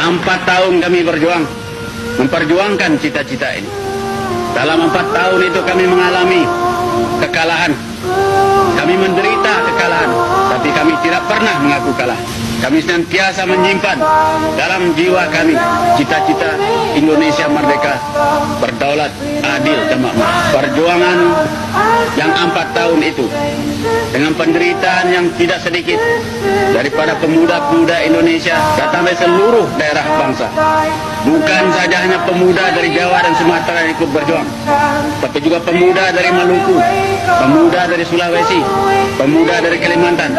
4 tahun kami berjuang, memperjuangkan cita-cita ini. Dalam 4 tahun itu kami mengalami kekalahan. Kami menderita kekalahan, tapi kami tidak pernah mengaku kalah. Kami senantiasa menyimpan dalam jiwa kami cita-cita Indonesia merdeka, berdaulat, adil, dan makmur. Perjuangan yang 4 tahun itu dengan penderitaan yang tidak sedikit daripada pemuda-pemuda Indonesia datang dari seluruh daerah bangsa. Bukan saja hanya pemuda dari Jawa dan Sumatera yang ikut berjuang, tapi juga pemuda dari Maluku, pemuda dari Sulawesi, pemuda dari Kalimantan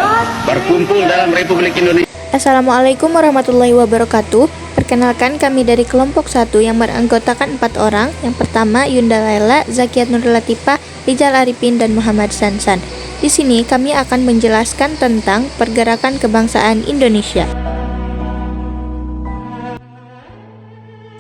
berkumpul dalam Republik Indonesia. Assalamualaikum warahmatullahi wabarakatuh. Perkenalkan, kami dari kelompok 1 yang beranggotakan 4 orang. Yang pertama, Yunda Laila, Zakiyat Nurul Latifah, Rijal Arifin, dan Muhammad Sansan. Di sini kami akan menjelaskan tentang pergerakan kebangsaan Indonesia.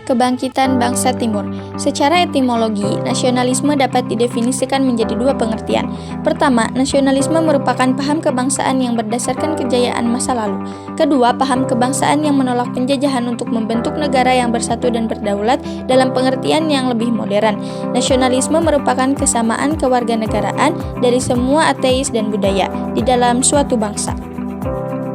Kebangkitan bangsa Timur. Secara etimologi, nasionalisme dapat didefinisikan menjadi 2 pengertian. Pertama, nasionalisme merupakan paham kebangsaan yang berdasarkan kejayaan masa lalu. Kedua, paham kebangsaan yang menolak penjajahan untuk membentuk negara yang bersatu dan berdaulat dalam pengertian yang lebih modern. Nasionalisme merupakan kesamaan kewarganegaraan dari semua ateis dan budaya di dalam suatu bangsa.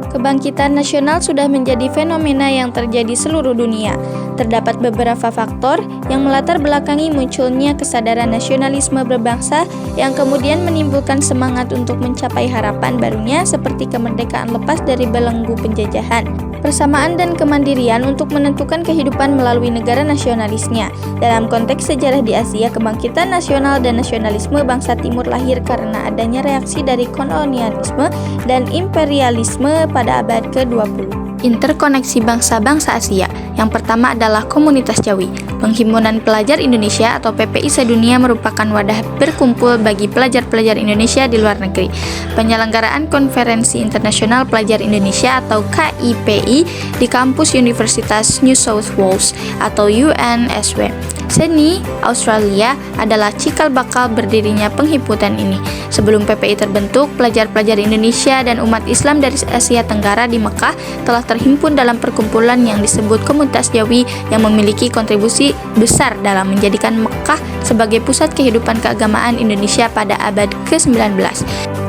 Kebangkitan nasional sudah menjadi fenomena yang terjadi seluruh dunia. Terdapat beberapa faktor yang melatar belakangi munculnya kesadaran nasionalisme berbangsa yang kemudian menimbulkan semangat untuk mencapai harapan barunya seperti kemerdekaan lepas dari belenggu penjajahan, persamaan dan kemandirian untuk menentukan kehidupan melalui negara nasionalisnya. Dalam konteks sejarah di Asia, kebangkitan nasional dan nasionalisme bangsa Timur lahir karena adanya reaksi dari kolonialisme dan imperialisme pada abad ke-20. Interkoneksi bangsa-bangsa Asia. Yang pertama adalah Komunitas Jawi. Penghimpunan Pelajar Indonesia atau PPI sedunia merupakan wadah berkumpul bagi pelajar-pelajar Indonesia di luar negeri. Penyelenggaraan Konferensi Internasional Pelajar Indonesia atau KIPI di kampus Universitas New South Wales atau UNSW. Sydney, Australia adalah cikal bakal berdirinya penghimpunan ini. Sebelum PPI terbentuk, pelajar-pelajar Indonesia dan umat Islam dari Asia Tenggara di Mekah telah terhimpun dalam perkumpulan yang disebut Komunitas Jawi yang memiliki kontribusi besar dalam menjadikan Mekah sebagai pusat kehidupan keagamaan Indonesia pada abad ke-19.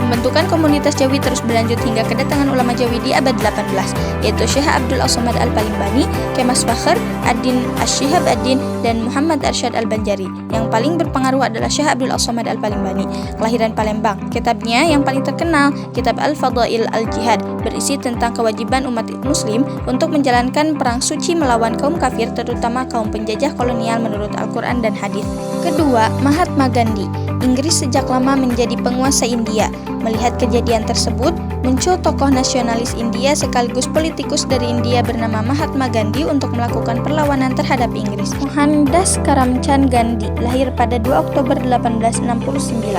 Pembentukan Komunitas Jawi terus berlanjut hingga kedatangan ulama Jawi di abad 18, yaitu Syekh Abdul As-Somad Al-Palimbani, Kemas Fakhr, Ad-Din Asy-Syihab Ad-Din, dan Muhammad Arsyad Al-Banjari. Yang paling berpengaruh adalah Syekh Abdul As-Somad Al-Palimbani, kelahiran Palembang. Kitabnya yang paling terkenal, Kitab Al-Fadail Al-Jihad, berisi tentang kewajiban umat muslim untuk menjalankan perang suci melawan kaum kafir, terutama kaum penjajah kolonial menurut Al-Quran dan Hadis. Kedua, Mahatma Gandhi. Inggris sejak lama menjadi penguasa India. Melihat kejadian tersebut, muncul tokoh nasionalis India sekaligus politikus dari India bernama Mahatma Gandhi untuk melakukan perlawanan terhadap Inggris. Mohandas Karamchand Gandhi lahir pada 2 Oktober 1869.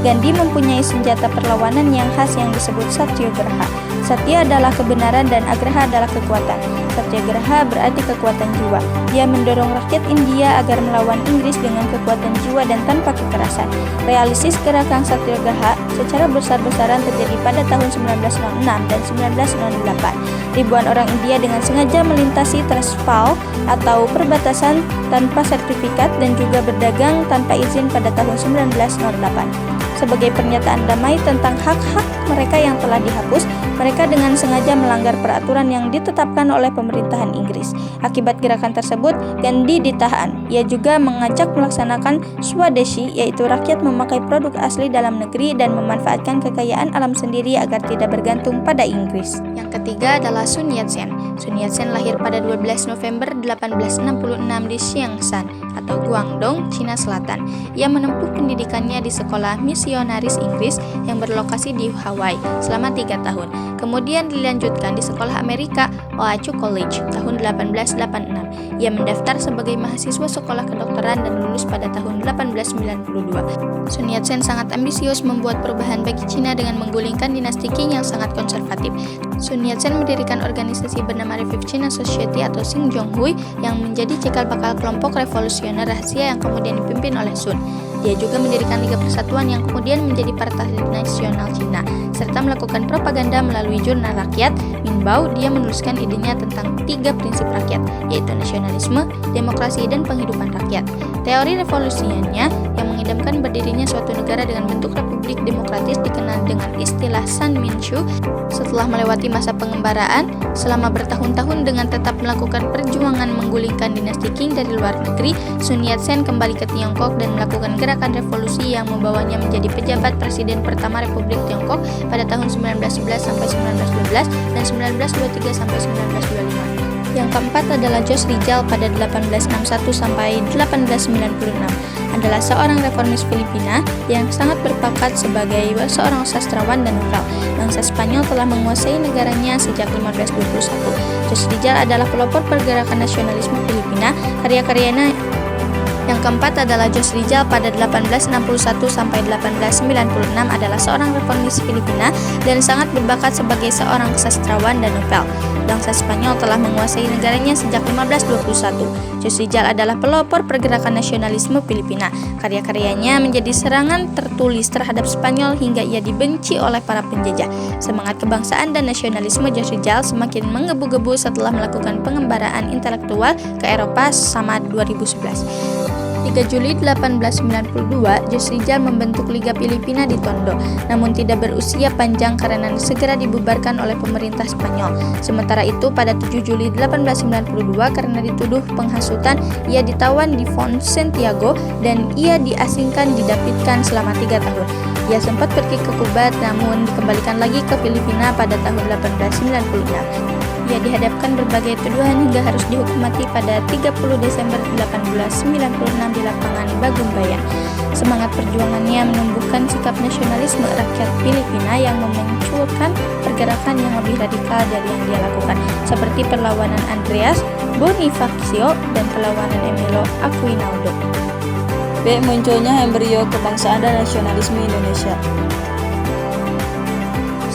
Gandhi mempunyai senjata perlawanan yang khas yang disebut Satyagraha. Satya adalah kebenaran dan agraha adalah kekuatan. Satyagraha berarti kekuatan jiwa. Dia mendorong rakyat India agar melawan Inggris dengan kekuatan jiwa dan tanpa kekerasan. Realisis gerakan Satyagraha secara besar-besaran terjadi pada tahun 1906 dan 1908. Ribuan orang India dengan sengaja melintasi Transvaal atau perbatasan tanpa sertifikat dan juga berdagang tanpa izin pada tahun 1908. Sebagai pernyataan damai tentang hak-hak mereka yang telah dihapus, mereka dengan sengaja melanggar peraturan yang ditetapkan oleh pemerintahan Inggris. Akibat gerakan tersebut, Gandhi ditahan. Ia juga mengajak melaksanakan Swadeshi, yaitu rakyat memakai produk asli dalam negeri dan memanfaatkan kekayaan alam sendiri agar tidak bergantung pada Inggris. Yang ketiga adalah Sun Yat-sen. Sun Yat-sen lahir pada 12 November 1866 di Xiangshan atau Guangdong, Cina Selatan. Ia menempuh pendidikannya di sekolah misionaris Inggris yang berlokasi di Hawaii selama 3 tahun. Kemudian dilanjutkan di sekolah Amerika, Oahu College, tahun 1886. Ia mendaftar sebagai mahasiswa sekolah kedokteran dan lulus pada tahun 1892. Sun Yat-sen sangat ambisius membuat perubahan bagi Cina dengan menggulingkan dinasti Qing yang sangat konservatif. Sun Yat-sen mendirikan organisasi bernama Revive China Society atau Xinjiang Hui yang menjadi cikal bakal kelompok revolusioner rahasia yang kemudian dipimpin oleh Sun. Dia juga mendirikan Liga Persatuan yang kemudian menjadi Partai Nasional Cina, serta melakukan propaganda melalui jurnal rakyat, Minbao. Dia menuliskan idenya tentang 3 prinsip rakyat, yaitu nasionalisme, demokrasi, dan penghidupan rakyat. Teori revolusinya yang mengidamkan berdirinya suatu negara dengan bentuk republik demokratis dikenal dengan istilah Sanminchu. Setelah melewati masa pengembaraan selama bertahun-tahun dengan tetap melakukan perjuangan menggulingkan dinasti Qing dari luar negeri, Sun Yat-sen kembali ke Tiongkok dan melakukan gerakan revolusi yang membawanya menjadi pejabat presiden pertama Republik Tiongkok pada tahun 1911 sampai 1912 dan 1923 sampai 1925. Yang keempat adalah Jos Rizal pada 1861 sampai 1896. Adalah seorang reformis Filipina yang sangat berbakat sebagai seorang sastrawan dan novel. Bangsa Spanyol telah menguasai negaranya sejak 1521. Jos Rizal adalah pelopor pergerakan nasionalisme Filipina. Karya-karyanya yang keempat adalah Jos Rizal pada 1861 sampai 1896 adalah seorang reformis Filipina dan sangat berbakat sebagai seorang sastrawan dan novel. Bangsa Spanyol telah menguasai negaranya sejak 1521. Jos Rizal adalah pelopor pergerakan nasionalisme Filipina. Karya-karyanya menjadi serangan tertulis terhadap Spanyol hingga ia dibenci oleh para penjajah. Semangat kebangsaan dan nasionalisme Jos Rizal semakin menggebu-gebu setelah melakukan pengembaraan intelektual ke Eropa sama 2011. 3 Juli 1892, Jos Rizal membentuk Liga Filipina di Tondo, namun tidak berusia panjang karena segera dibubarkan oleh pemerintah Spanyol. Sementara itu, pada 7 Juli 1892, karena dituduh penghasutan, ia ditawan di Font Santiago dan ia diasingkan di Dapitan selama 3 tahun. Ia sempat pergi ke Kuba, namun dikembalikan lagi ke Filipina pada tahun 1896. Ia dihadapkan berbagai tuduhan hingga harus dihukum mati pada 30 Desember 1896 di lapangan Bagumbayan. Semangat perjuangannya menumbuhkan sikap nasionalisme rakyat Filipina yang memunculkan pergerakan yang lebih radikal dari yang dia lakukan, seperti perlawanan Andreas Bonifacio dan perlawanan Emilio Aguinaldo. B. Munculnya embrio kebangsaan dan nasionalisme Indonesia.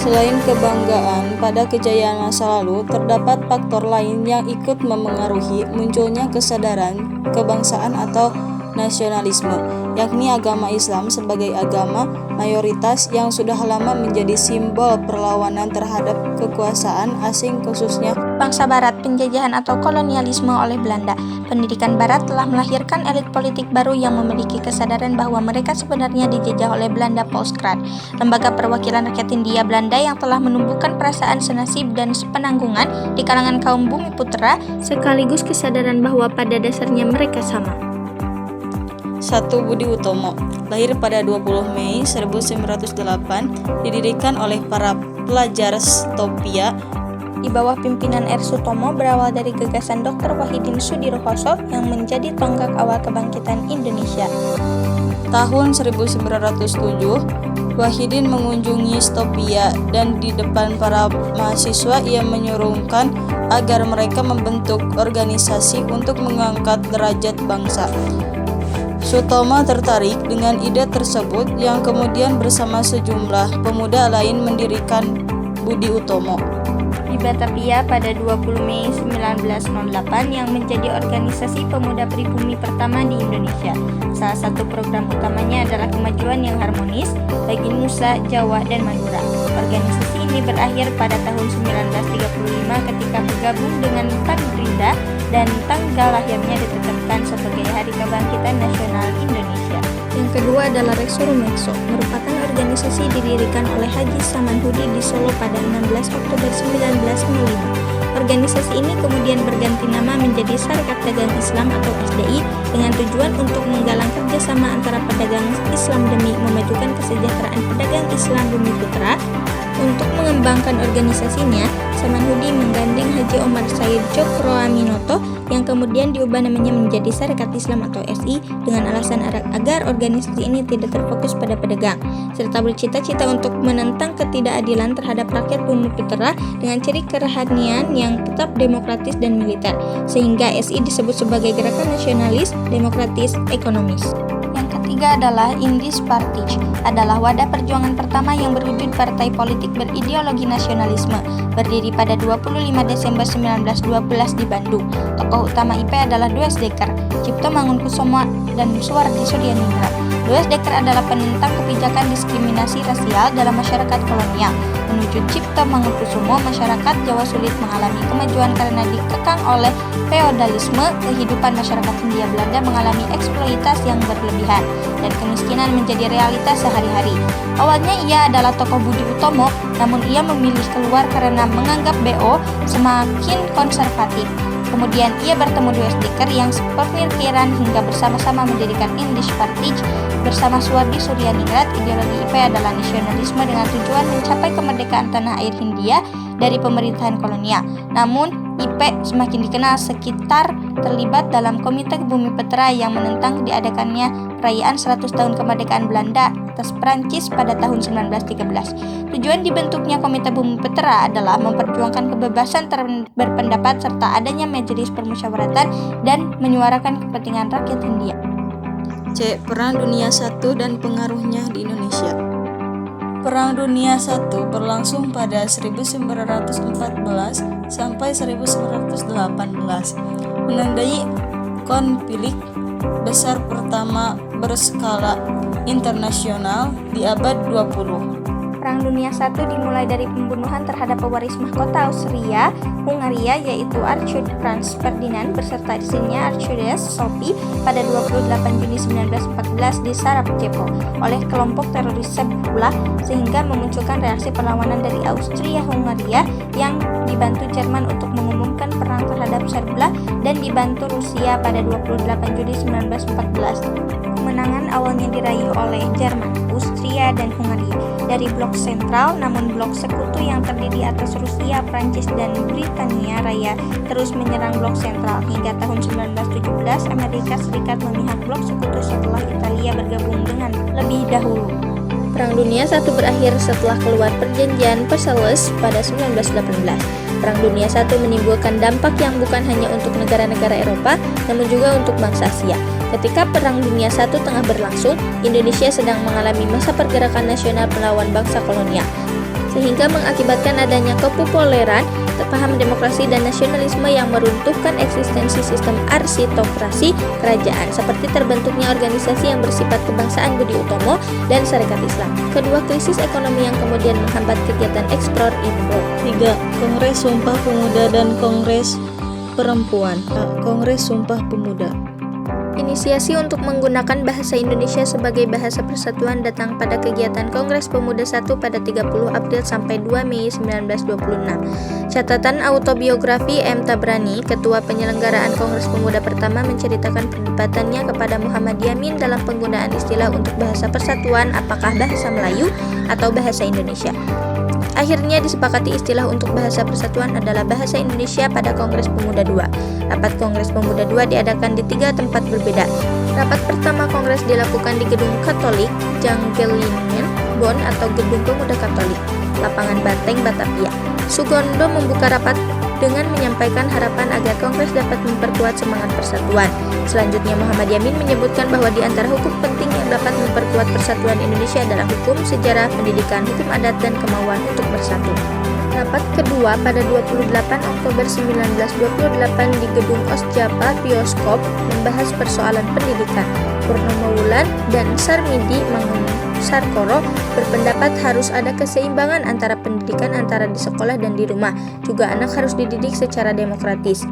Selain kebanggaan pada kejayaan masa lalu, terdapat faktor lain yang ikut memengaruhi munculnya kesadaran kebangsaan atau nasionalisme, yakni agama Islam sebagai agama mayoritas yang sudah lama menjadi simbol perlawanan terhadap kekuasaan asing, khususnya bangsa Barat, penjajahan atau kolonialisme oleh Belanda. Pendidikan Barat telah melahirkan elit politik baru yang memiliki kesadaran bahwa mereka sebenarnya dijajah oleh Belanda. Volkskrant, lembaga perwakilan rakyat Hindia Belanda yang telah menumbuhkan perasaan senasib dan penanggungan di kalangan kaum bumi putra, sekaligus kesadaran bahwa pada dasarnya mereka sama. 1. Budi Utomo, lahir pada 20 Mei 1908, didirikan oleh para pelajar Stopia di bawah pimpinan R. Sutomo, berawal dari gagasan Dr. Wahidin Sudirohoso yang menjadi tonggak awal kebangkitan Indonesia. Tahun 1907, Wahidin mengunjungi Stopia dan di depan para mahasiswa ia menyuruhkan agar mereka membentuk organisasi untuk mengangkat derajat bangsa. Sutomo tertarik dengan ide tersebut yang kemudian bersama sejumlah pemuda lain mendirikan Budi Utomo Di Batavia pada 20 Mei 1908 yang menjadi organisasi pemuda pribumi pertama di Indonesia. Salah satu program utamanya adalah kemajuan yang harmonis bagi Nusa, Jawa, dan Madura. Organisasi ini berakhir pada tahun 1935 ketika bergabung dengan Tan Rinda dan tanggal lahirnya ditetapkan sebagai Hari Kebangkitan Nasional Indonesia. Yang kedua adalah Rexurumexo, merupakan organisasi didirikan oleh Haji Samanhudi di Solo pada 16 Oktober 1905. Organisasi ini kemudian berganti nama menjadi Sarekat Dagang Islam atau SDI dengan tujuan untuk menggalang kerjasama antara pedagang Islam demi memajukan kesejahteraan pedagang Islam Bumi Putra. Untuk mengembangkan organisasinya, Samanhudi menggandeng Haji Omar Said Cokroaminoto yang kemudian diubah namanya menjadi Sarekat Islam atau SI dengan alasan agar organisasi ini tidak terfokus pada pedagang, serta bercita-cita untuk menentang ketidakadilan terhadap rakyat Bumi Putra dengan ciri kerohanian yang tetap demokratis dan militer, sehingga SI disebut sebagai gerakan nasionalis, demokratis, ekonomis. Yang ketiga adalah Indispartij, adalah wadah perjuangan pertama yang berwujud partai politik berideologi nasionalisme, berdiri pada 25 Desember 1912 di Bandung. Tokoh utama IP adalah Does Dekker, Cipto Mangunkusumo, dan Suwardi Suryaningrat. Does Dekker adalah penentang kebijakan diskriminasi rasial dalam masyarakat kolonial. Menurut Cipto Mangunkusumo, masyarakat Jawa sulit mengalami kemajuan karena dikekang oleh feodalisme. Kehidupan masyarakat Hindia Belanda mengalami eksploitasi yang berlebihan dan kemiskinan menjadi realitas sehari-hari. Awalnya ia adalah tokoh Budi Utomo, namun ia memilih keluar karena menganggap BO semakin konservatif. Kemudian ia bertemu Does Dekker yang sepemikiran hingga bersama-sama mendirikan Indispartij. Bersama Suwardi Suryaningrat, ideologi IP adalah nasionalisme dengan tujuan mencapai kemerdekaan tanah air Hindia dari pemerintahan kolonial. Namun, IP semakin dikenal sekitar terlibat dalam Komite Bumi Putera yang menentang diadakannya perayaan 100 tahun kemerdekaan Belanda atas Prancis pada tahun 1913. Tujuan dibentuknya Komite Bumi Putera adalah memperjuangkan kebebasan berpendapat serta adanya majelis permusyawaratan dan menyuarakan kepentingan rakyat Hindia. C. Perang Dunia I dan pengaruhnya di Indonesia. Perang Dunia I berlangsung pada 1914 sampai 1918, menandai konflik besar pertama berskala internasional di abad 20. Perang Dunia I dimulai dari pembunuhan terhadap pewaris mahkota Austria Hungaria yaitu Archduke Franz Ferdinand beserta istrinya Archduchess Sophie pada 28 Juni 1914 di Sarajevo oleh kelompok teroris Serbia, sehingga memunculkan reaksi perlawanan dari Austria-Hungaria yang dibantu Jerman untuk mengumumkan perang terhadap Serbia dan dibantu Rusia pada 28 Juli 1914. Kemenangan awalnya diraih oleh Jerman, Austria, dan Hungaria dari blok sentral, namun blok sekutu yang terdiri atas Rusia, Prancis, dan Britania Raya terus menyerang blok sentral. Hingga tahun 1917, Amerika Serikat memihak blok sekutu setelah Italia bergabung dengan lebih dahulu. Perang Dunia I berakhir setelah keluar perjanjian Versailles pada 1918. Perang Dunia I menimbulkan dampak yang bukan hanya untuk negara-negara Eropa, namun juga untuk bangsa Asia. Ketika Perang Dunia I tengah berlangsung, Indonesia sedang mengalami masa pergerakan nasional melawan bangsa kolonial, sehingga mengakibatkan adanya kepopuleran, paham demokrasi dan nasionalisme yang meruntuhkan eksistensi sistem arsitokrasi kerajaan, seperti terbentuknya organisasi yang bersifat kebangsaan Budi Utomo dan Sarekat Islam. Kedua, krisis ekonomi yang kemudian menghambat kegiatan ekspor impor. 3. Kongres Sumpah Pemuda dan Kongres Perempuan. Kongres Sumpah Pemuda. Inisiasi untuk menggunakan bahasa Indonesia sebagai bahasa persatuan datang pada kegiatan Kongres Pemuda 1 pada 30 April sampai 2 Mei 1926. Catatan autobiografi M. Tabrani, ketua penyelenggaraan Kongres Pemuda pertama, menceritakan perdebatannya kepada Muhammad Yamin dalam penggunaan istilah untuk bahasa persatuan, apakah bahasa Melayu atau bahasa Indonesia. Akhirnya disepakati istilah untuk bahasa persatuan adalah bahasa Indonesia pada Kongres Pemuda II. Rapat Kongres Pemuda II diadakan di 3 tempat berbeda. Rapat pertama Kongres dilakukan di Gedung Katolik, Janggelingen, Bonn atau Gedung Pemuda Katolik, Lapangan Banteng, Batavia. Sugondo membuka rapat dengan menyampaikan harapan agar Kongres dapat memperkuat semangat persatuan. Selanjutnya Muhammad Yamin menyebutkan bahwa di antara hukum penting yang dapat memperkuat persatuan Indonesia adalah hukum, sejarah, pendidikan, hukum adat, dan kemauan untuk bersatu. Rapat kedua pada 28 Oktober 1928 di Gedung Osjapa Bioskop membahas persoalan pendidikan. Purnomo Wulan dan Sarmidi Sarkoro berpendapat harus ada keseimbangan antara pendidikan antara di sekolah dan di rumah. Juga anak harus dididik secara demokratis.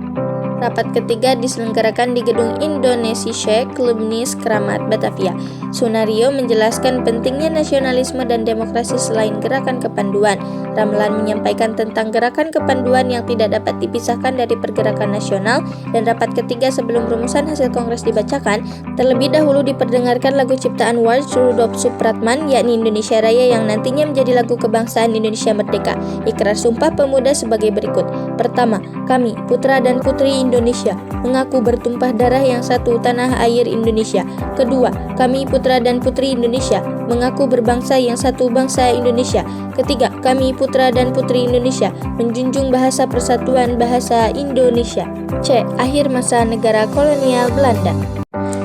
Rapat ketiga diselenggarakan di Gedung Indonesische Clubnis Kramat, Batavia. Sunario menjelaskan pentingnya nasionalisme dan demokrasi selain gerakan kepanduan. Ramlan menyampaikan tentang gerakan kepanduan yang tidak dapat dipisahkan dari pergerakan nasional, dan rapat ketiga sebelum rumusan hasil Kongres dibacakan, terlebih dahulu diperdengarkan lagu ciptaan Ward Rudolf Supratman, yakni Indonesia Raya, yang nantinya menjadi lagu kebangsaan Indonesia Merdeka. Ikrar Sumpah Pemuda sebagai berikut. Pertama, kami, putra dan putri Indonesia, mengaku bertumpah darah yang satu tanah air Indonesia. Kedua, kami putra dan putri Indonesia, mengaku berbangsa yang satu bangsa Indonesia. Ketiga, kami putra dan putri Indonesia, menjunjung bahasa persatuan bahasa Indonesia. C. Akhir masa negara kolonial Belanda.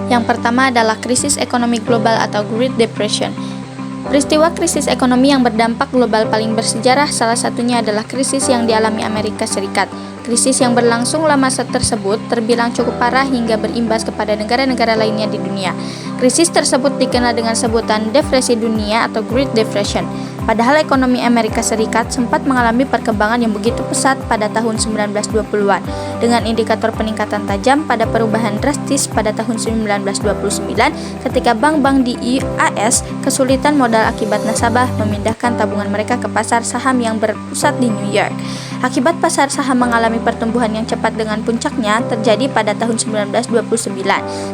Yang pertama adalah krisis ekonomi global atau Great Depression. Peristiwa krisis ekonomi yang berdampak global paling bersejarah salah satunya adalah krisis yang dialami Amerika Serikat. Krisis yang berlangsung lama tersebut terbilang cukup parah hingga berimbas kepada negara-negara lainnya di dunia. Krisis tersebut dikenal dengan sebutan Depresi Dunia atau Great Depression. Padahal ekonomi Amerika Serikat sempat mengalami perkembangan yang begitu pesat pada tahun 1920-an, dengan indikator peningkatan tajam pada perubahan drastis pada tahun 1929 ketika bank-bank di AS kesulitan modal akibat nasabah memindahkan tabungan mereka ke pasar saham yang berpusat di New York. Akibat pasar saham mengalami pertumbuhan yang cepat dengan puncaknya terjadi pada tahun 1929.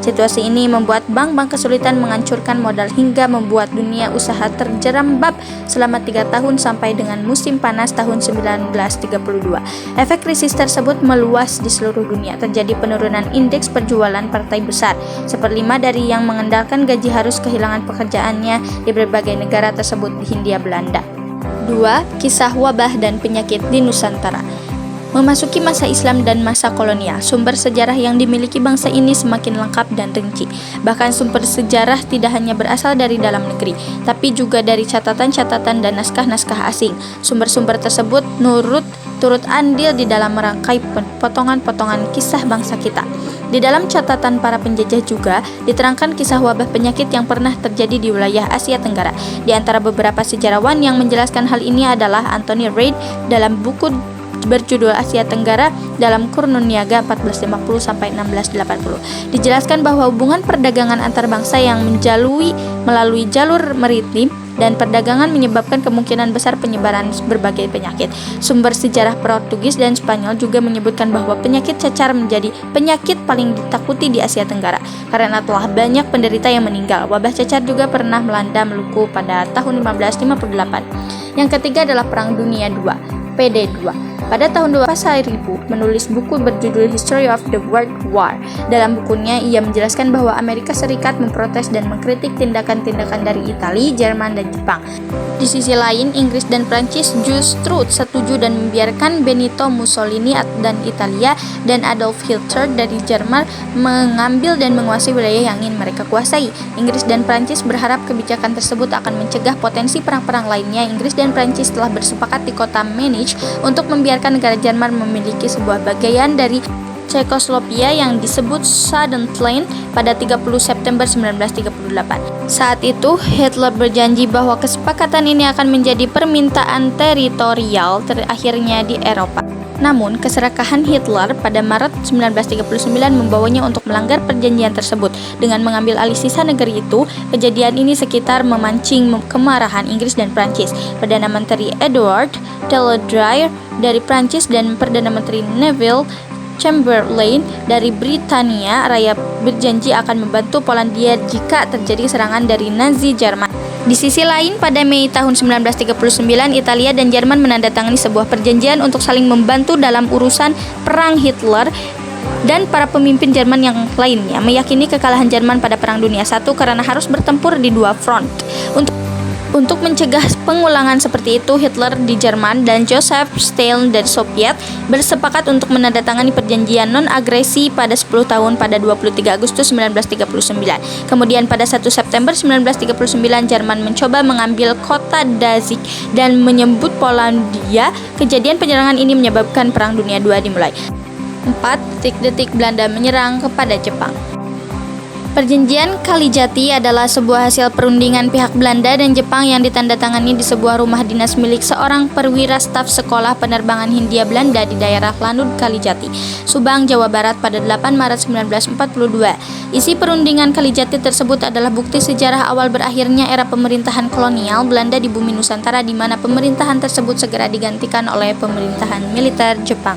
Situasi ini membuat bank-bank kesulitan menghancurkan modal hingga membuat dunia usaha terjerembab selama 3 tahun sampai dengan musim panas tahun 1932. Efek krisis tersebut meluas di seluruh dunia. Terjadi penurunan indeks penjualan partai besar. 1/5 dari yang mengandalkan gaji harus kehilangan pekerjaannya di berbagai negara tersebut di Hindia Belanda. 2. Kisah wabah dan penyakit di Nusantara. Memasuki masa Islam dan masa kolonial, sumber sejarah yang dimiliki bangsa ini semakin lengkap dan rinci. Bahkan sumber sejarah tidak hanya berasal dari dalam negeri, tapi juga dari catatan-catatan dan naskah-naskah asing. Sumber-sumber tersebut turut andil di dalam merangkai potongan-potongan kisah bangsa kita. Di dalam catatan para penjajah juga diterangkan kisah wabah penyakit yang pernah terjadi di wilayah Asia Tenggara. Di antara beberapa sejarawan yang menjelaskan hal ini adalah Anthony Reid dalam buku berjudul Asia Tenggara dalam Kurun Niaga 1450 sampai 1680. Dijelaskan bahwa hubungan perdagangan antar bangsa yang melalui jalur maritim dan perdagangan menyebabkan kemungkinan besar penyebaran berbagai penyakit. Sumber sejarah Portugis dan Spanyol juga menyebutkan bahwa penyakit cacar menjadi penyakit paling ditakuti di Asia Tenggara karena telah banyak penderita yang meninggal. Wabah cacar juga pernah melanda Maluku pada tahun 1558. Yang ketiga adalah Perang Dunia II, PD2. Pada tahun 2000 menulis buku berjudul History of the World War. Dalam bukunya ia menjelaskan bahwa Amerika Serikat memprotes dan mengkritik tindakan-tindakan dari Italia, Jerman, dan Jepang. Di sisi lain, Inggris dan Prancis justru setuju dan membiarkan Benito Mussolini dan Italia dan Adolf Hitler dari Jerman mengambil dan menguasai wilayah yang ingin mereka kuasai. Inggris dan Prancis berharap kebijakan tersebut akan mencegah potensi perang-perang lainnya. Inggris dan Prancis telah bersepakat di kota Munich untuk membiarkan negara Jerman memiliki sebuah bagian dari Cekoslovakia yang disebut Sudetenland pada 30 September 1938. Saat itu, Hitler berjanji bahwa kesepakatan ini akan menjadi permintaan teritorial terakhirnya di Eropa. Namun, keserakahan Hitler pada Maret 1939 membawanya untuk melanggar perjanjian tersebut. Dengan mengambil alih sisa negeri itu, kejadian ini sekitar memancing kemarahan Inggris dan Prancis. Perdana Menteri Edward Teledre dari Prancis dan Perdana Menteri Neville Chamberlain dari Britania Raya berjanji akan membantu Polandia jika terjadi serangan dari Nazi Jerman. Di sisi lain, pada Mei tahun 1939, Italia dan Jerman menandatangani sebuah perjanjian untuk saling membantu dalam urusan perang. Hitler dan para pemimpin Jerman yang lainnya meyakini kekalahan Jerman pada Perang Dunia I karena harus bertempur di 2 front. Untuk mencegah pengulangan seperti itu, Hitler di Jerman dan Joseph Stalin dari Soviet bersepakat untuk menandatangani perjanjian non-agresi pada 10 tahun pada 23 Agustus 1939. Kemudian pada 1 September 1939, Jerman mencoba mengambil kota Danzig dan menyebut Polandia. Kejadian penyerangan ini menyebabkan Perang Dunia II dimulai. 4. Detik-detik Belanda menyerang kepada Jepang. Perjanjian Kalijati adalah sebuah hasil perundingan pihak Belanda dan Jepang yang ditandatangani di sebuah rumah dinas milik seorang perwira staf sekolah penerbangan Hindia Belanda di daerah Lanud Kalijati, Subang, Jawa Barat pada 8 Maret 1942. Isi perundingan Kalijati tersebut adalah bukti sejarah awal berakhirnya era pemerintahan kolonial Belanda di bumi Nusantara, di mana pemerintahan tersebut segera digantikan oleh pemerintahan militer Jepang.